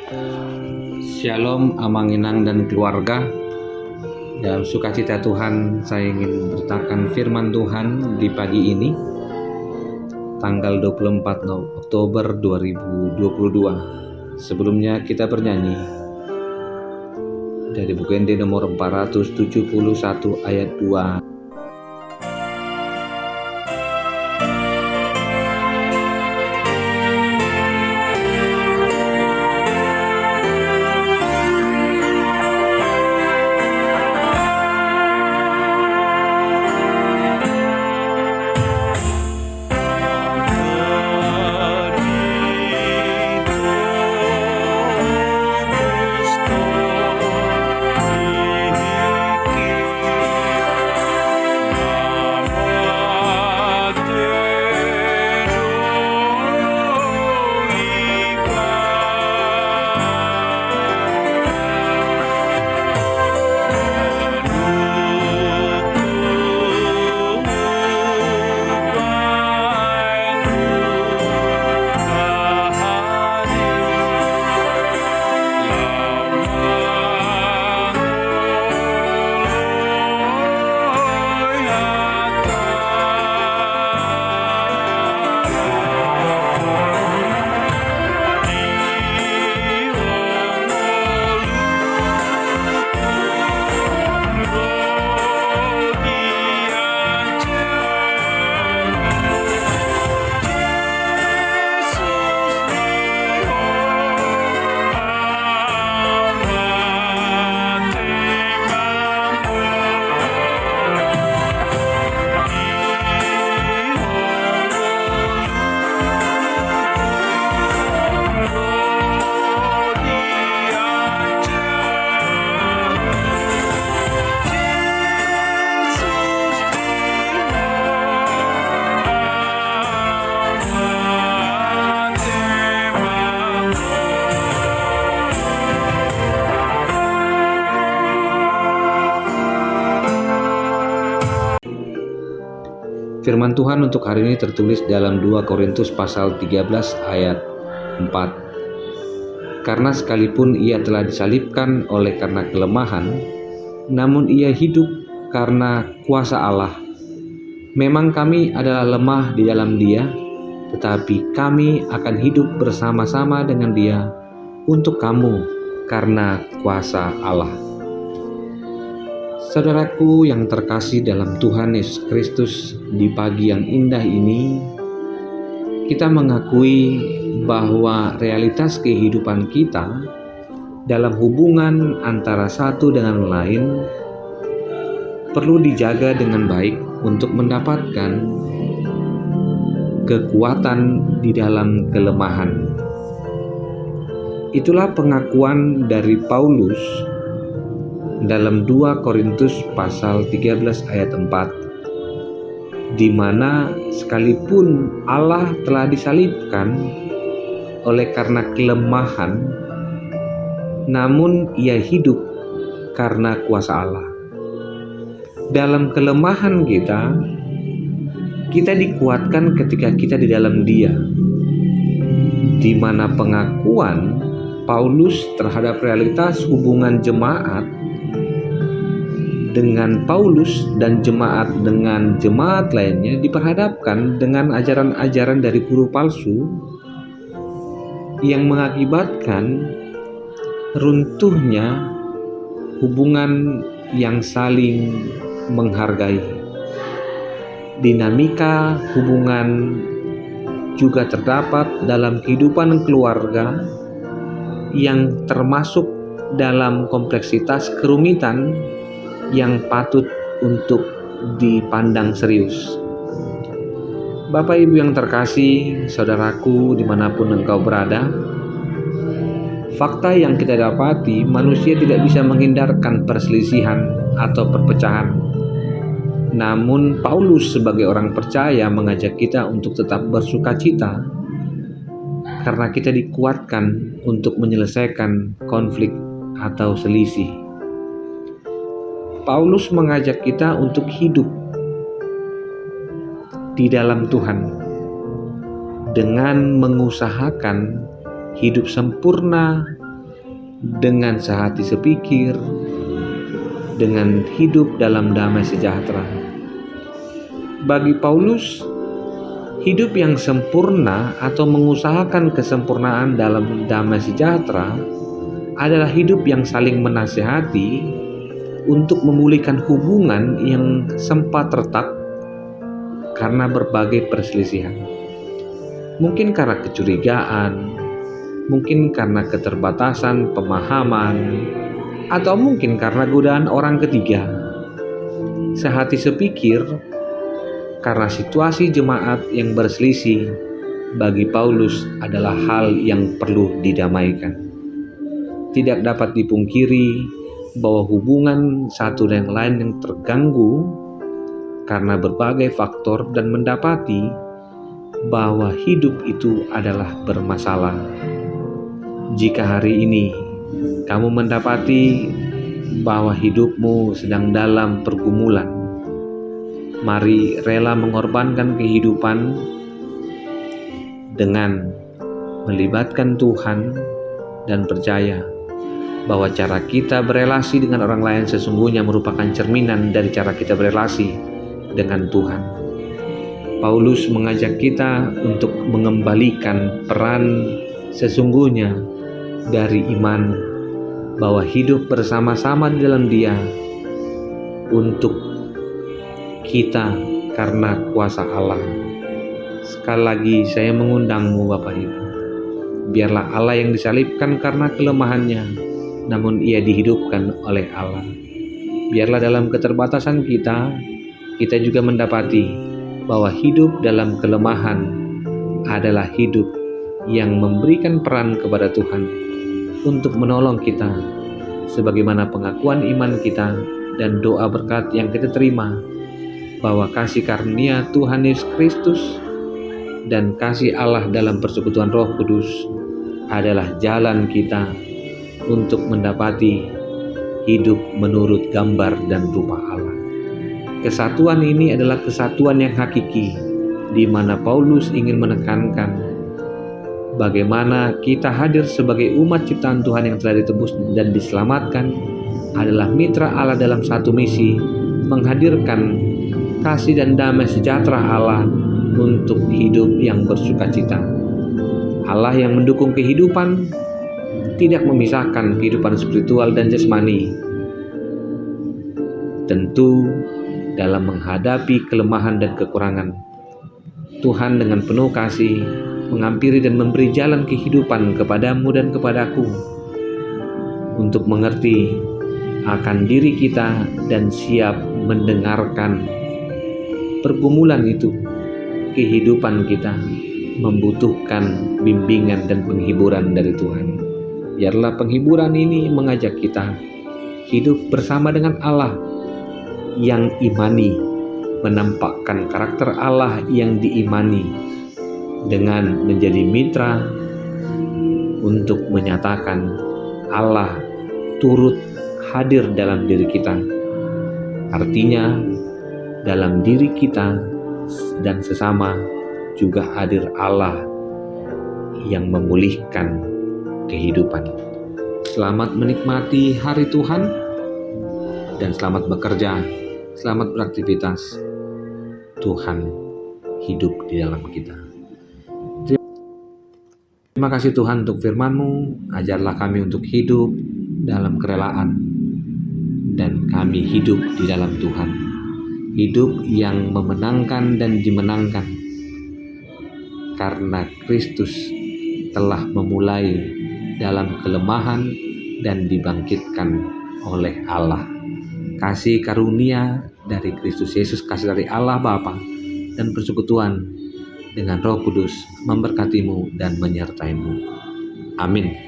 Shalom Amanginang dan keluarga. Dalam sukacita Tuhan, saya ingin beritakan firman Tuhan di pagi ini, tanggal 24 Oktober 2022. Sebelumnya kita bernyanyi dari buku ND nomor 471 ayat 2. Firman Tuhan untuk hari ini tertulis dalam 2 Korintus pasal 13 ayat 4. Karena sekalipun ia telah disalibkan oleh karena kelemahan, namun ia hidup karena kuasa Allah. Memang kami adalah lemah di dalam Dia, tetapi kami akan hidup bersama-sama dengan Dia untuk kamu karena kuasa Allah. Saudaraku yang terkasih dalam Tuhan Yesus Kristus, di pagi yang indah ini kita mengakui bahwa realitas kehidupan kita dalam hubungan antara satu dengan lain perlu dijaga dengan baik untuk mendapatkan kekuatan di dalam kelemahan. Itulah pengakuan dari Paulus dalam 2 Korintus pasal 13 ayat 4, di mana sekalipun Allah telah disalibkan oleh karena kelemahan, namun ia hidup karena kuasa Allah. Dalam kelemahan kita dikuatkan ketika kita di dalam Dia, di mana pengakuan Paulus terhadap realitas hubungan jemaat dengan Paulus dan jemaat dengan jemaat lainnya diperhadapkan dengan ajaran-ajaran dari guru palsu yang mengakibatkan runtuhnya hubungan yang saling menghargai. Dinamika hubungan juga terdapat dalam kehidupan keluarga yang termasuk dalam kompleksitas kerumitan yang patut untuk dipandang serius. Bapak Ibu yang terkasih, saudaraku dimanapun engkau berada, fakta yang kita dapati, manusia tidak bisa menghindarkan perselisihan atau perpecahan. Namun Paulus sebagai orang percaya mengajak kita untuk tetap bersukacita karena kita dikuatkan untuk menyelesaikan konflik atau selisih. Paulus mengajak kita untuk hidup di dalam Tuhan dengan mengusahakan hidup sempurna dengan sehati sepikir, dengan hidup dalam damai sejahtera. Bagi Paulus, hidup yang sempurna atau mengusahakan kesempurnaan dalam damai sejahtera adalah hidup yang saling menasihati untuk memulihkan hubungan yang sempat retak karena berbagai perselisihan. Mungkin karena kecurigaan, mungkin karena keterbatasan pemahaman, atau mungkin karena godaan orang ketiga. Sehati sepikir karena situasi jemaat yang berselisih bagi Paulus adalah hal yang perlu didamaikan. Tidak dapat dipungkiri bahwa hubungan satu dan lain yang terganggu karena berbagai faktor dan mendapati bahwa hidup itu adalah bermasalah. Jika hari ini kamu mendapati bahwa hidupmu sedang dalam pergumulan, mari rela mengorbankan kehidupan dengan melibatkan Tuhan dan percaya bahwa cara kita berelasi dengan orang lain sesungguhnya merupakan cerminan dari cara kita berelasi dengan Tuhan. Paulus mengajak kita untuk mengembalikan peran sesungguhnya dari iman, bahwa hidup bersama-sama di dalam Dia untuk kita karena kuasa Allah. Sekali lagi saya mengundangmu Bapak Ibu, biarlah Allah yang disalibkan karena kelemahannya, namun Ia dihidupkan oleh Allah. Biarlah dalam keterbatasan kita juga mendapati bahwa hidup dalam kelemahan adalah hidup yang memberikan peran kepada Tuhan untuk menolong kita, sebagaimana pengakuan iman kita dan doa berkat yang kita terima, bahwa kasih karunia Tuhan Yesus Kristus dan kasih Allah dalam persekutuan Roh Kudus adalah jalan kita untuk mendapati hidup menurut gambar dan rupa Allah. Kesatuan ini adalah kesatuan yang hakiki, di mana Paulus ingin menekankan bagaimana kita hadir sebagai umat ciptaan Tuhan yang telah ditebus dan diselamatkan adalah mitra Allah dalam satu misi, menghadirkan kasih dan damai sejahtera Allah untuk hidup yang bersukacita. Allah yang mendukung kehidupan tidak memisahkan kehidupan spiritual dan jasmani. Tentu dalam menghadapi kelemahan dan kekurangan, Tuhan dengan penuh kasih mengampiri dan memberi jalan kehidupan kepadamu dan kepadaku untuk mengerti akan diri kita dan siap mendengarkan pergumulan itu. Kehidupan kita membutuhkan bimbingan dan penghiburan dari Tuhan. Biarlah penghiburan ini mengajak kita hidup bersama dengan Allah yang imani, menampakkan karakter Allah yang diimani, dengan menjadi mitra untuk menyatakan Allah turut hadir dalam diri kita. Artinya dalam diri kita dan sesama juga hadir Allah yang memulihkan kehidupan. Selamat menikmati hari Tuhan dan selamat bekerja, selamat beraktivitas. Tuhan hidup di dalam kita. Terima kasih Tuhan untuk firman-Mu. Ajarlah kami untuk hidup dalam kerelaan, dan kami hidup di dalam Tuhan. Hidup yang memenangkan dan dimenangkan, karena Kristus telah memulai dalam kelemahan dan dibangkitkan oleh Allah. Kasih karunia dari Kristus Yesus, kasih dari Allah Bapa, dan persekutuan dengan Roh Kudus memberkatimu dan menyertaimu. Amin.